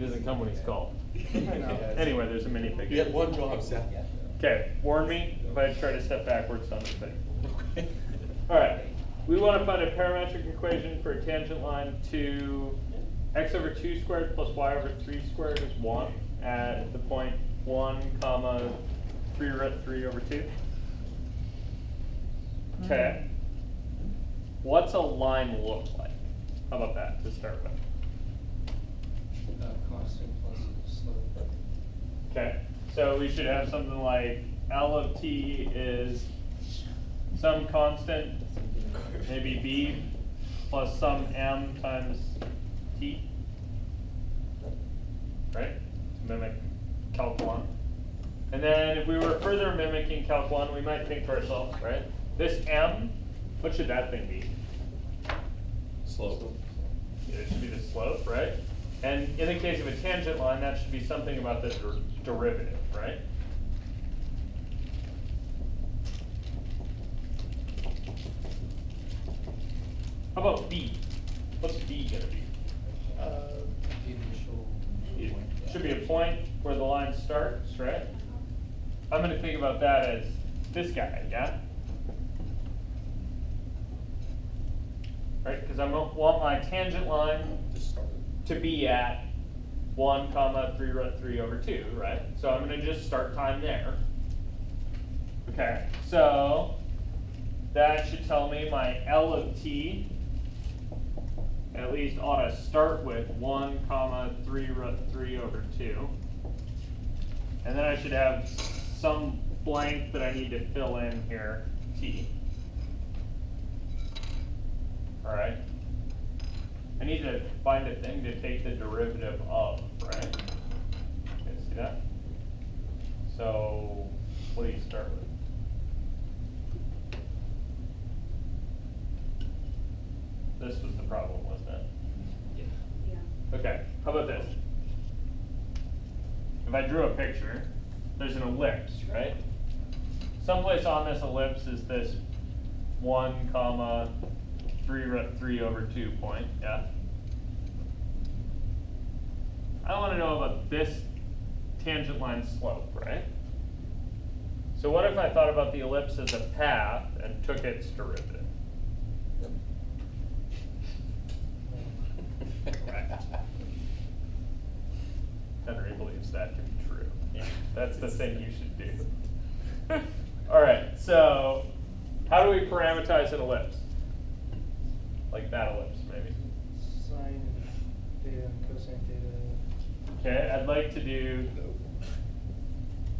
doesn't come when he's called. Anyway, there's a minifig. You had one job, Seth. Okay, warn me if I try to step backwards on the thing. Okay. All right, we want to find a parametric equation for a tangent line to x over 2 squared plus y over 3 squared is 1 at the point 1 comma 3 root 3 over 2. Okay. What's a line look like? How about that to start with? Constant plus slope. Okay, so we should have something like L of t is some constant, maybe b, plus some m times t, right? To mimic calc 1. And then if we were further mimicking calc 1, we might think to ourselves, right? This m, what should that thing be? Slope. It should be the slope, right? And in the case of a tangent line, that should be something about the derivative, right? How about b? What's b going to be? The initial It point. should be a point where the line starts, right? I'm going to think about that as this guy, yeah? Right, because I want my tangent line to be at 1 comma 3 root 3 over 2, right? So I'm going to just start time there. Okay, so that should tell me my L of t at least ought to start with 1 comma 3 root 3 over 2. And then I should have some blank that I need to fill in here, t. All right. I need to find a thing to take the derivative of, right? Okay, see that? So what do you start with? This was the problem, wasn't it? Yeah. Okay, how about this? If I drew a picture, there's an ellipse, right? Someplace on this ellipse is this 1 comma 3 root 3 over 2 point, yeah? I want to know about this tangent line slope, right? So what if I thought about the ellipse as a path and took its derivative? Right. Henry believes that to be true. Yeah, that's the thing you should do. All right, so how do we parameterize an ellipse? Like that ellipse, maybe. Sine theta and cosine theta. Okay, I'd like to do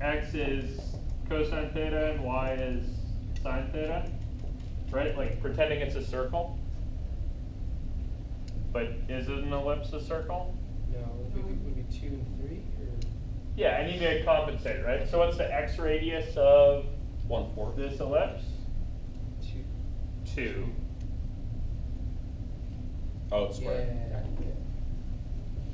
x is cosine theta and y is sine theta, right? Like pretending it's a circle. But is an ellipse a circle? No, would be 2 and 3, or? Yeah, I need to compensate, right? So what's the x radius of 1/4. this ellipse? 2. 2. Oh, it's squared. Yeah.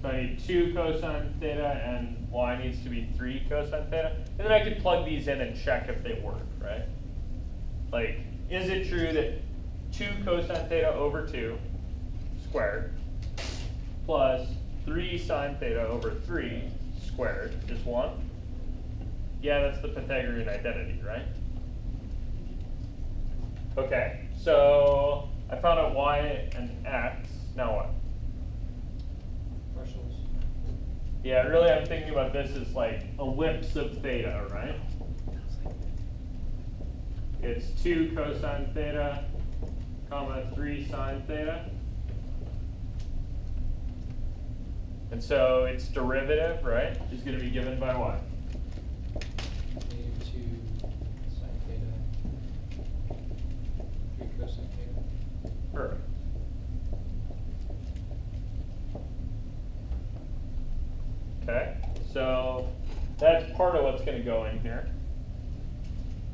So I need 2 cosine theta and y needs to be 3 cosine theta. And then I could plug these in and check if they work, right? Like, is it true that 2 cosine theta over 2 squared plus 3 sine theta over 3 squared is 1? Yeah, that's the Pythagorean identity, right? Okay, so I found out y and x. Now what? Partials. Yeah, really I'm thinking about this as like ellipse of theta, right? It's 2 cosine theta, comma 3 sine theta. And so its derivative, right, is going to be given by what? -2 sine theta. 3 cosine theta. Perfect. Okay, so that's part of what's going to go in here.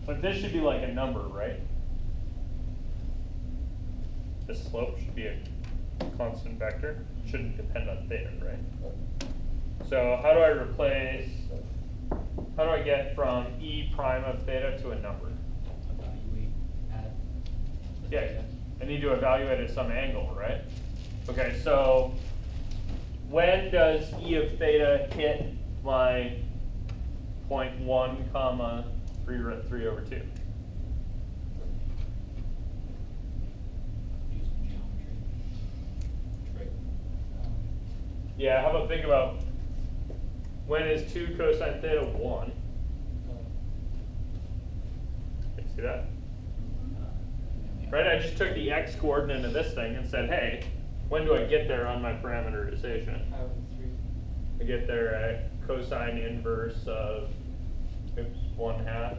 But this should be like a number, right? The slope should be a constant vector. It shouldn't depend on theta, right? So how do I get from e prime of theta to a number? Evaluate at. Yeah, I need to evaluate at some angle, right? Okay, so when does E of theta hit my 0.1 comma 3 root 3 over 2? Use geometry. Right. Yeah, how about think about when is 2 cosine theta 1? See that? Right, I just took the x coordinate of this thing and said, hey, when do I get there on my parameterization? Pi over 3. I get there at cosine inverse of, oops, 1/2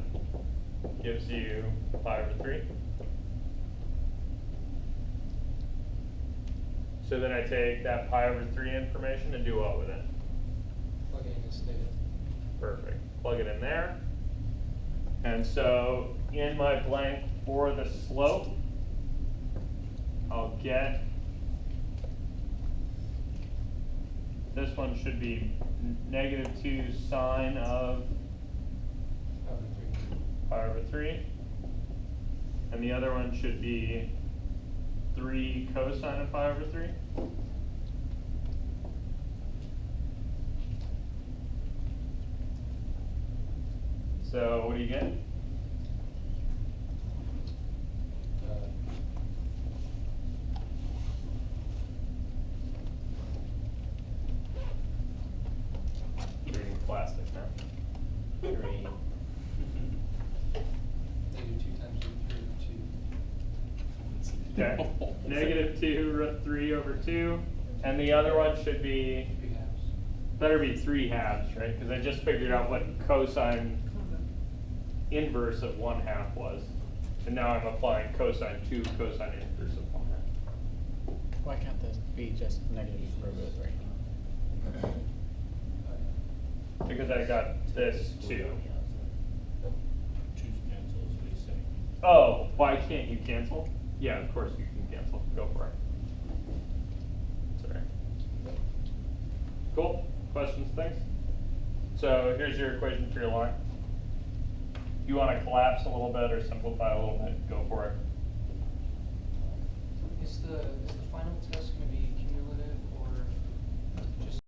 gives you pi over 3. So then I take that pi over 3 information and do what with it? Plug in this theta. Perfect. Plug it in there. And so in my blank for the slope, I'll get, this one should be -2 sine of Pi over 3. pi over 3. And the other one should be 3 cosine of pi over 3. So what do you get? Reading plastic now. 3. Negative 2 times root 3 over 2. Okay. -2 root 3 over 2. And the other one should be, 3 halves. better be 3/2, right? Because I just figured out what cosine inverse of 1/2 was. And now I'm applying cosine to cosine inverse of 1/2. Why can't this be just negative square root of 3? Because I got this too. Choose cancel is what he's saying. Oh, why can't you cancel? Yeah, of course you can cancel. Go for it. Sorry. Cool. Questions, things? So here's your equation for your line. You want to collapse a little bit or simplify a little bit? Go for it. Is the final test going to